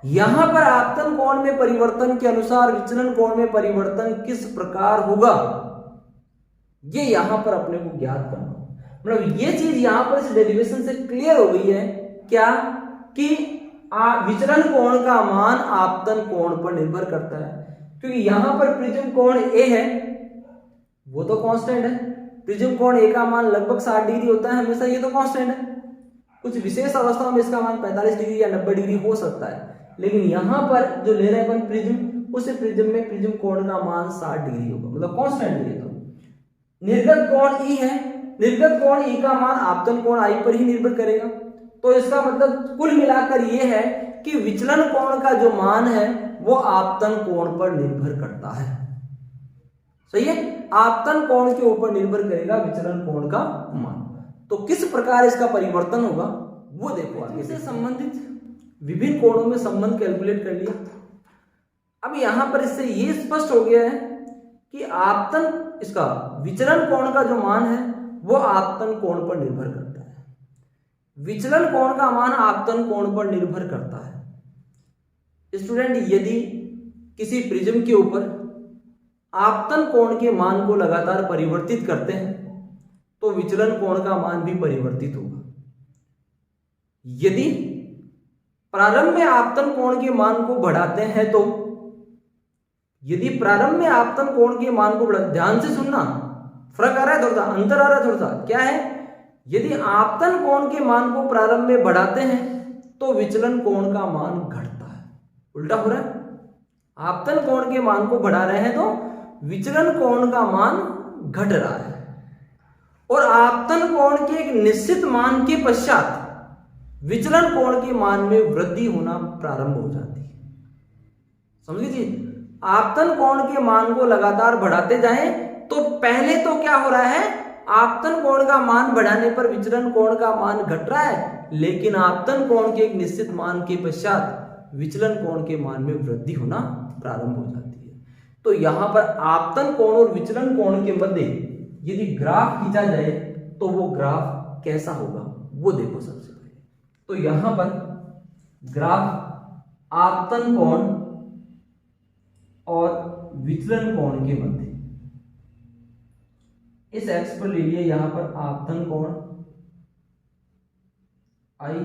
यहां पर आपतन कोण में परिवर्तन के अनुसार विचलन कोण में परिवर्तन किस प्रकार होगा ये यहां पर अपने को ज्ञात करना होगा। मतलब ये चीज यहां पर इस डेरिवेशन से क्लियर हो गई है क्या कि विचलन कोण का मान आपतन कोण पर निर्भर करता है। क्योंकि यहां पर प्रिज्म कोण A है वो तो कांस्टेंट है। प्रिज्म कोण A का मान लगभग 60 डिग्री होता है हमेशा, ये तो कांस्टेंट है। कुछ विशेष अवस्थाओं में इसका मान 45 डिग्री या 90 डिग्री हो सकता है, लेकिन यहां पर जो ले रहे हैं प्रिज्म, उस प्रिज्म में प्रिज्म कोण का मान 60 डिग्री होगा, मतलब कांस्टेंट है। तो निर्गत कोण E है, निर्गत कोण E का मान आपतन कोण I पर ही निर्भर करेगा। तो इसका मतलब कुल मिलाकर यह है कि विचलन कोण का जो मान है वो आपतन कोण पर निर्भर करता है। सही है, आपतन कोण के ऊपर निर्भर करेगा विचलन कोण का मान। तो किस प्रकार इसका परिवर्तन होगा वो देखो आगे। इससे संबंधित विभिन्न कोणों में संबंध कैलकुलेट कर लिया। अब यहां पर इससे ये स्पष्ट हो गया है कि आपतन इसका विचलन कोण का जो मान है वो आपतन कोण पर निर्भर करता है। विचलन कोण का मान आपतन कोण पर निर्भर करता है। स्टूडेंट, यदि किसी प्रिज्म के ऊपर आपतन कोण के मान को लगातार परिवर्तित करते हैं तो विचलन कोण का मान भी परिवर्तित होगा। यदि प्रारंभ में आपतन कोण के मान को बढ़ाते हैं तो यदि प्रारंभ में आपतन कोण के मान को बढ़ा, ध्यान से सुनना, फर्क आ रहा है थोड़ा सा, अंतर आ रहा है थोड़ा सा। क्या है? यदि आपतन कोण के मान को प्रारंभ में बढ़ाते हैं तो विचलन कोण का मान घटता है। उल्टा हो रहा है, आपतन कोण के मान को बढ़ा रहे हैं तो विचलन कोण का मान घट रहा है, और आपतन कोण के एक निश्चित मान के पश्चात विचलन कोण के मान में वृद्धि होना प्रारंभ हो जाती है। समझ लीजिए, आपतन कोण के मान को लगातार बढ़ाते जाएं तो पहले तो क्या हो रहा है, आपतन कोण का मान बढ़ाने पर विचलन कोण का मान घट रहा है, लेकिन आपतन कोण के एक निश्चित मान के पश्चात विचलन कोण के मान में वृद्धि होना प्रारंभ हो जाती है। तो यहां पर आपतन कोण और विचलन कोण के मध्य यदि ग्राफ खींचा जाए तो वो ग्राफ कैसा होगा वो देखो सबसे पहले। तो यहां पर ग्राफ आपतन कोण और विचलन कोण के मध्य, इस एक्स पर ले लिए यहां पर आपतन कोण I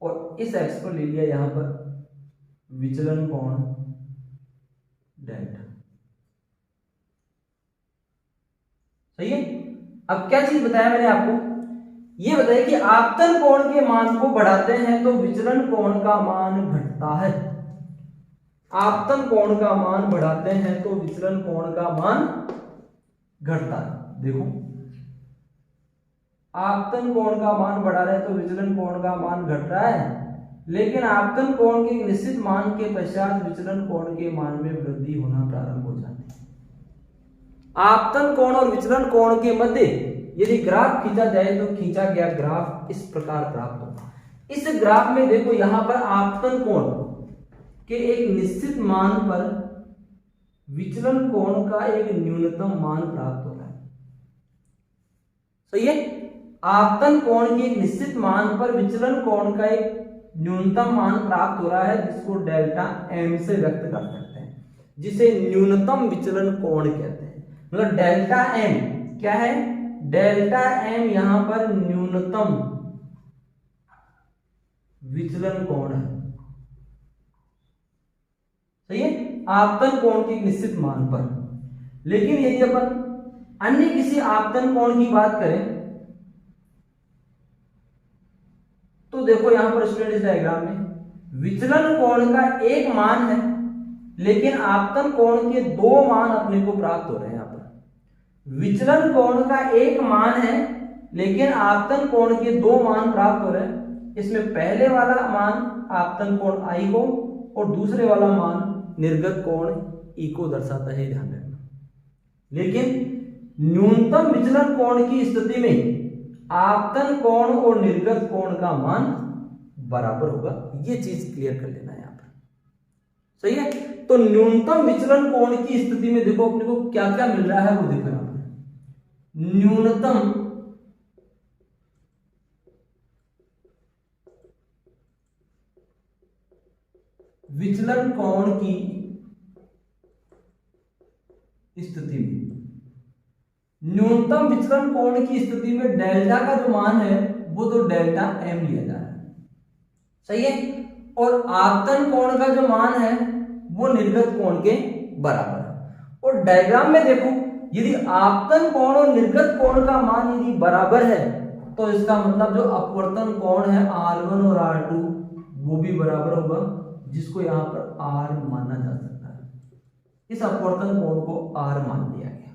और इस एक्स पर ले लिया यहां पर विचलन कोण डेल्टा। सही है। अब क्या चीज बताया मैंने आपको ये बताइए कि आपतन कोण के मान को बढ़ाते हैं तो विचलन कोण का मान घटता है। आपतन कोण का मान बढ़ाते हैं तो विचलन कोण का मान घटता है। देखो, आपतन कोण का मान बढ़ा रहे हैं तो विचलन कोण का मान घट रहा है, लेकिन आपतन कोण के एक निश्चित मान के पश्चात विचलन कोण के मान में वृद्धि होना प्रारंभ हो जाती है। आपतन कोण और विचलन कोण के मध्य यदि ग्राफ खींचा जाए तो खींचा गया ग्राफ इस प्रकार प्राप्त होगा। इस ग्राफ में देखो, यहां पर आपतन कोण के एक निश्चित मान पर विचलन कोण का एक न्यूनतम मान प्राप्त हो रहा है। सही है, आपतन कोण के एक निश्चित मान पर विचलन कोण का एक न्यूनतम मान प्राप्त हो रहा है, जिसको डेल्टा एम से व्यक्त कर सकते हैं, जिसे न्यूनतम विचलन कोण कहते हैं। मतलब डेल्टा एम क्या है? डेल्टा एम यहां पर न्यूनतम विचलन कोण है। सही है, आपतन कोण के एक निश्चित मान पर। लेकिन यदि अपन अन्य किसी आपतन कोण की बात करें तो देखो, यहां पर स्टूडेंट इस डायग्राम में विचलन कोण का एक मान है, लेकिन आपतन कोण के दो मान अपने को प्राप्त हो रहे हैं। यहां पर विचलन कोण का एक मान है, लेकिन आपतन कोण के दो मान प्राप्त हो रहे हैं। इसमें पहले वाला मान आपतन कोण आई को और दूसरे वाला मान निर्गत कोण ई को दर्शाता है, ध्यान रखना। लेकिन न्यूनतम विचलन कोण की स्थिति में आपतन कोण और निर्गत कोण का मान बराबर होगा। ये चीज क्लियर कर लेना है यहां पर। सही है, तो न्यूनतम विचलन कोण की स्थिति में देखो अपने को क्या क्या मिल रहा है, वो देखो यहां पर। न्यूनतम विचलन कोण की स्थिति में, न्यूनतम विचलन कोण की स्थिति में डेल्टा का जो मान है वो तो डेल्टा एम लिया जा रहा है। सही है, और आपतन कोण का जो मान है वो निर्गत कोण के बराबर है। और डायग्राम में देखो, यदि आपतन कोण और निर्गत कोण का मान यदि बराबर है तो इसका मतलब जो अपवर्तन कोण है R1 और R2 वो भी बराबर होगा, जिसको यहां पर R माना जा सकता है। इस अपवर्तन कोण को R मान लिया गया।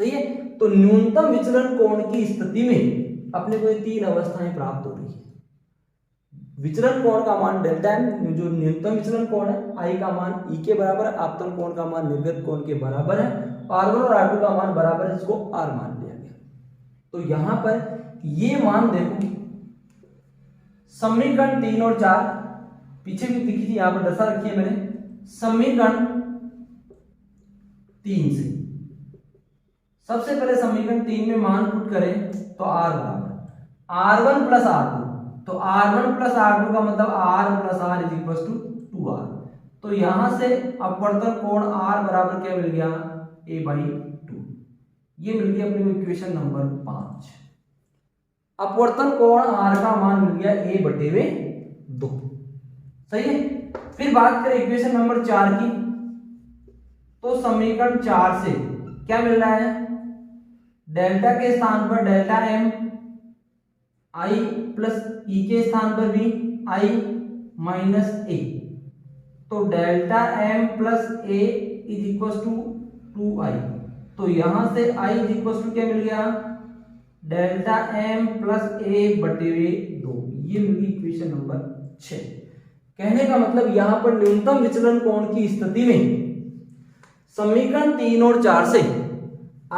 सही है, तो न्यूनतम विचलन कोण की स्थिति में अपने को ये तीन अवस्थाएं प्राप्त हो रही है। विचलन कोण का मान डेल्टा एम, जो न्यूनतम विचलन कोण है, आई का मान ई के बराबर है, आपतन कोण का मान निर्गत कोण के बराबर है, R1 और R2 का मान बराबर है, जिसको R मान लिया गया। तो यहां पर ये मान देखो, समीकरण 3 और 4 पीछे भी लिखी थी, यहां पर दर्शा रखी है मैंने। समीकरण 3 से सबसे पहले समीकरण 3 में मान पुट करें तो R बराबर R1 प्लस R2, तो R1 प्लस R2 का मतलब R plus R is equal to 2R। तो यहां से अपवर्तन कोण R बराबर क्या मिल गया? A/2। ये मिल गया अपने को इक्वेशन नंबर 5। अपवर्तन कोण R का मान मिल गया A/2। सही है, फिर बात करें इक्वेशन नंबर 4 की, तो समीकरण 4 से क्या मिल रहा है? डेल्टा के स्थान पर delta M, I plus E के स्थान पर भी आई माइनस ए, तो delta M plus A is equal to 2i। तो यहां से i इज इक्वल टू क्या मिल गया? डेल्टा एम प्लस ए बटे 2। ये मिली इक्वेशन नंबर 6। कहने का मतलब यहां पर न्यूनतम विचलन कोण की स्थिति में समीकरण 3 और 4 से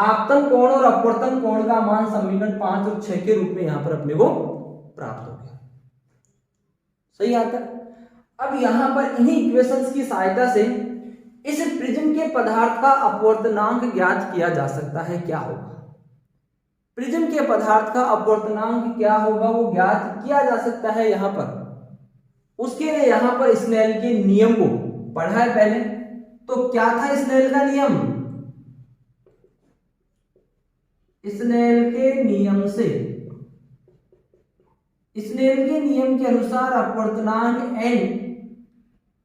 आपतन कोण और अपवर्तन कोण का मान समीकरण 5 और 6 के रूप में यहां पर अपने को प्राप्त हो गया। सही आता है। अब यहां पर इन्हीं इक्वेशंस की सहायता से इस प्रिज्म के पदार्थ का अपवर्तनांक ज्ञात किया जा सकता है। क्या होगा? प्रिज्म के पदार्थ का अपवर्तनांक क्या होगा वो ज्ञात किया जा सकता है यहां पर। उसके लिए यहां पर स्नेल के नियम को पढ़ा है पहले। तो क्या था स्नेल का नियम? स्नेल के नियम से, स्नेल के नियम के अनुसार अपवर्तनांक n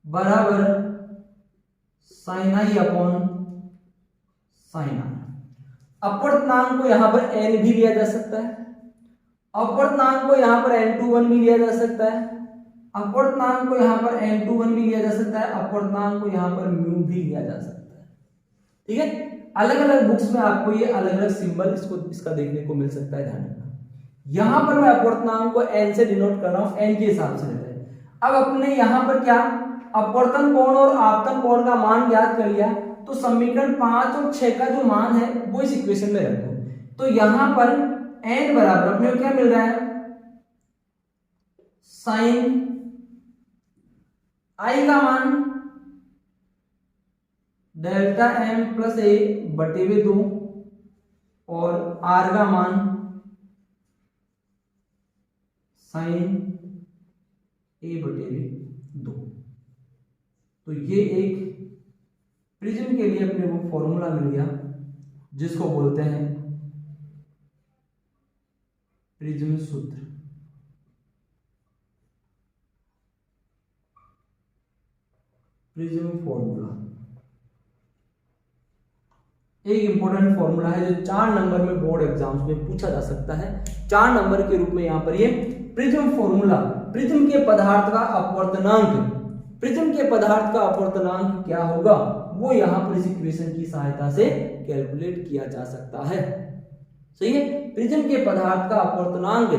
बराबर sine I upon sine R. अपवर्तनांक को यहां पर n भी लिया जा सकता है अपवर्तनांक को यहाँ पर n21 भी लिया जा सकता है, अपवर्तनांक को यहाँ पर n21 भी लिया जा सकता है, अपवर्तनांक को यहाँ पर म्यू भी लिया जा सकता है। ठीक है, अलग अलग बुक्स में आपको ये अलग अलग सिंबल इसका देखने को मिल सकता है, ध्यान रखना। यहां पर मैं अपवर्तनांक को n से डिनोट कर रहा हूं, n के हिसाब से रहता है। अब अपने यहां पर क्या अपवर्तन कोण और आपतन कोण का मान ज्ञात कर लिया, तो समीकरण 5 और 6 का जो मान है वो इस इक्वेशन में रख दो। तो यहां पर n बराबर अपने को क्या मिल रहा है, साइन i का मान डेल्टा m प्लस ए बटे में 2 और r का मान साइन ए बटे में 2। तो ये एक प्रिज्म के लिए अपने को फॉर्मूला मिल गया जिसको बोलते हैं प्रिज्म सूत्र। प्रिज्म फॉर्मूला एक इंपॉर्टेंट फॉर्मूला है जो 4 नंबर में बोर्ड एग्जाम्स में पूछा जा सकता है। 4 नंबर के रूप में यहां पर ये प्रिज्म फॉर्मूला, प्रिज्म के पदार्थ का अपवर्तनांक, प्रिज्म के पदार्थ का अपवर्तनांक क्या होगा वो यहां पर इस इक्वेशन की सहायता से कैलकुलेट किया जा सकता है। सही है, प्रिज्म के पदार्थ का अपवर्तनांक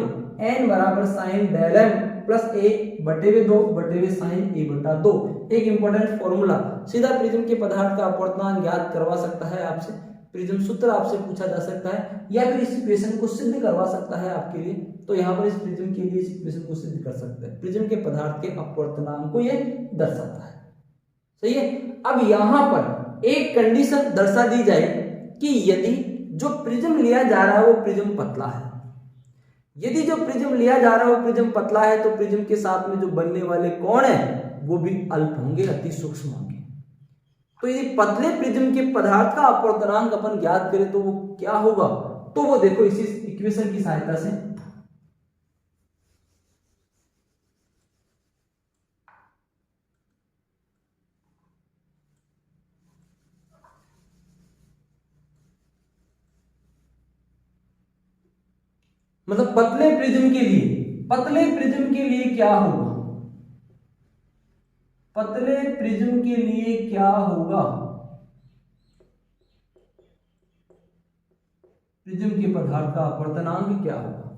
n बराबर साइन डेल m प्लस a बटे में 2 बटे में साइन a बटा 2। एक इंपॉर्टेंट फॉर्मूला, सीधा प्रिज्म के पदार्थ का अपवर्तनांक ज्ञात करवा सकता है आपसे, प्रिज्म सूत्र आपसे पूछा जा सकता है, या फिर इस इक्वेशन को सिद्ध करवा सकता है आपके लिए। तो यहाँ पर इस प्रिज्म के लिए इस इक्वेशन को सिद्ध कर सकते हैं, प्रिज्म के पदार्थ के अपवर्तनांक को ये दर्शाता है। सही है, अब यहाँ पर एक कंडीशन दर्शा दी जाए कि यदि जो प्रिज्म लिया जा रहा है वो प्रिज्म पतला है, यदि जो प्रिज्म लिया जा रहा है वो प्रिज्म पतला है, तो प्रिज्म के साथ में जो बनने वाले कोण है वो भी अल्प होंगे, अति सूक्ष्म होंगे। तो यदि पतले प्रिज्म के पदार्थ का अपवर्तनांक अपन ज्ञात करें तो वो क्या होगा, तो वो देखो इसी इक्वेशन की सहायता से मतलब पतले प्रिज्म के लिए क्या होगा, पतले प्रिज्म के लिए क्या होगा, प्रिज्म के पदार्थ का अपवर्तनांक क्या होगा।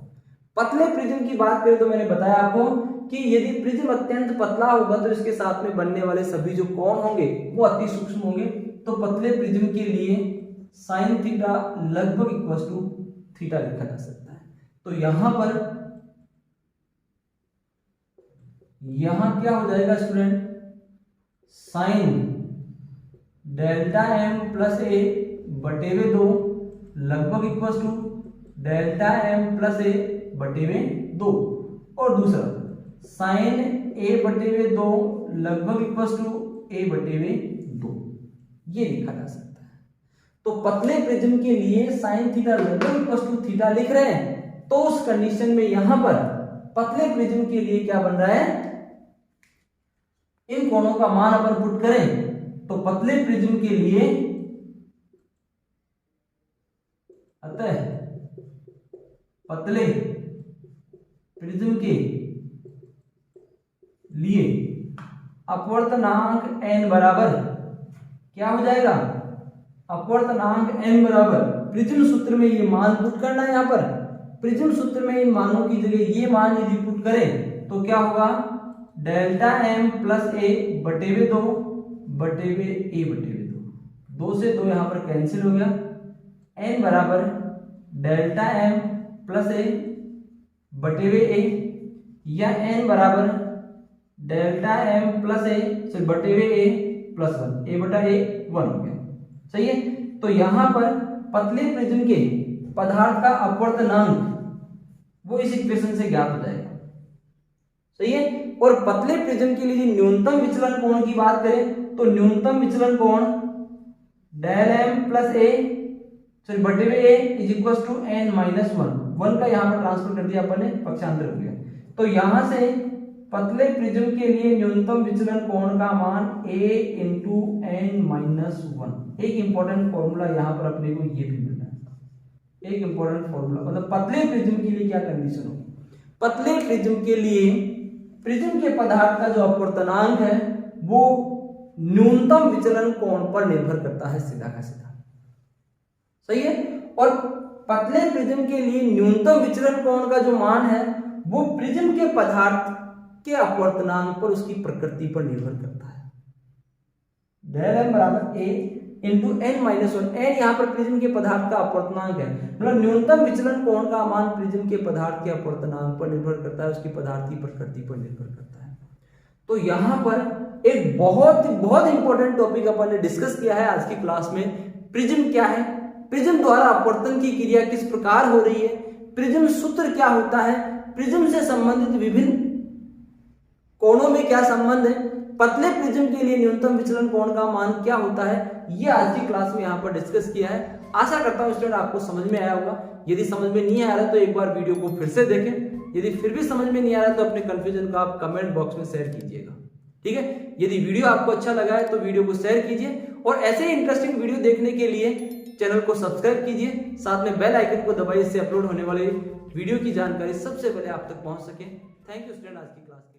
पतले प्रिज्म की बात करें तो मैंने बताया आपको कि यदि प्रिज्म अत्यंत पतला होगा तो इसके साथ में बनने वाले सभी जो कोण होंगे वो अति सूक्ष्म होंगे। तो पतले प्रिज्म के लिए साइन थीटा लगभग इक्वल टू थीटा लिखा जा सकता है। तो यहां पर क्या हो जाएगा student, sine delta m plus a बटे में 2 लगभग equal to delta m plus a बटे में 2, और दूसरा साइन a बटे में 2 लगभग इक्वल टू a बटे में 2, ये लिखा जा सकता है। तो पतले प्रिज्म के लिए साइन थीटा लगभग इक्वल टू थीटा लिख रहे हैं, तो उस कंडीशन में यहां पर पतले प्रिज्म के लिए क्या बन रहा है, इन कोणों का मान अपन पुट करें तो पतले प्रिज्म के लिए अतः पतले प्रिज्म के लिए अपवर्तनांक n बराबर क्या हो जाएगा, अपवर्तनांक n बराबर प्रिज्म सूत्र में ये मान पुट करना है। यहां पर प्रिज्म सूत्र में इन मानों की जगह ये मान यदि पुट करें तो क्या होगा, डेल्टा m प्लस ए बटे में 2 बटे में ए बटे में 2, 2 से 2 यहां पर कैंसिल हो गया, n बराबर डेल्टा m प्लस ए बटे में ए, या n बराबर डेल्टा m प्लस ए से बटे में ए प्लस 1, ए बटा ए 1 हो गया। सही है, तो यहां पर पतले प्रिज्म के पदार्थ का अपवर्तनांक वो इस इक्वेशन से ज्ञात हो जाएगा। सही है, और पतले प्रिज्म के लिए न्यूनतम विचलन कोण की बात करें तो न्यूनतम विचलन कोण del m plus a sorry बटे में a is equal to n minus 1 का यहां पर ट्रांसफर कर दिया अपन ने, पक्षांतर हो गया। तो यहां से पतले प्रिज्म के लिए न्यूनतम विचलन कोण का मान a इंटू n माइनस 1। एक इंपॉर्टेंट फॉर्मूला यहां पर अपने को ये भी मिलना है, एक इंपॉर्टेंट फॉर्मूला, मतलब पतले प्रिज्म के लिए क्या कंडीशन होगी? पतले प्रिज्म के लिए प्रिज्म के पदार्थ का जो अपवर्तनांक है वो न्यूनतम विचलन कोण पर निर्भर करता है, सीधा का सीधा। सही है। और पतले प्रिज्म के लिए न्यूनतम विचलन कोण का जो मान है वो प्रिज्म के पदार्थ के अपवर्तनांक पर, उसकी प्रकृति पर निर्भर करता है। डेल m बराबर a into n minus one. n यहाँ पर प्रिज्म के पदार्थ का अपवर्तनांक है, मतलब न्यूनतम विचलन कोण का मान प्रिज्म के पदार्थ के अपवर्तनांक पर निर्भर करता है, उसकी पदार्थ की प्रकृति पर निर्भर करता है। तो यहाँ पर एक बहुत इंपॉर्टेंट टॉपिक अपन ने डिस्कस किया है आज की क्लास में। प्रिज्म क्या है, प्रिज्म द्वारा अपवर्तन की क्रिया किस प्रकार हो रही है, प्रिज्म सूत्र क्या होता है, प्रिज्म से संबंधित विभिन्न कोणों में क्या संबंध है, पतले प्रिज्म के लिए न्यूनतम विचलन कोण का मान क्या होता है, ये आज की क्लास में यहाँ पर डिस्कस किया है। आशा करता हूँ स्टूडेंट आपको समझ में आया होगा। यदि समझ में नहीं आ रहा तो एक बार वीडियो को फिर से देखें, यदि फिर भी समझ में नहीं आ रहा तो अपने कंफ्यूजन को आप कमेंट बॉक्स में शेयर कीजिएगा। ठीक है। यदि वीडियो आपको अच्छा लगा है तो वीडियो को शेयर कीजिए और ऐसे ही इंटरेस्टिंग वीडियो देखने के लिए चैनल को सब्सक्राइब कीजिए, साथ में बेल आइकन को दबाइए, इससे अपलोड होने वाले वीडियो की जानकारी सबसे पहले आप तक पहुंच सके। थैंक यू स्टूडेंट आज की क्लास के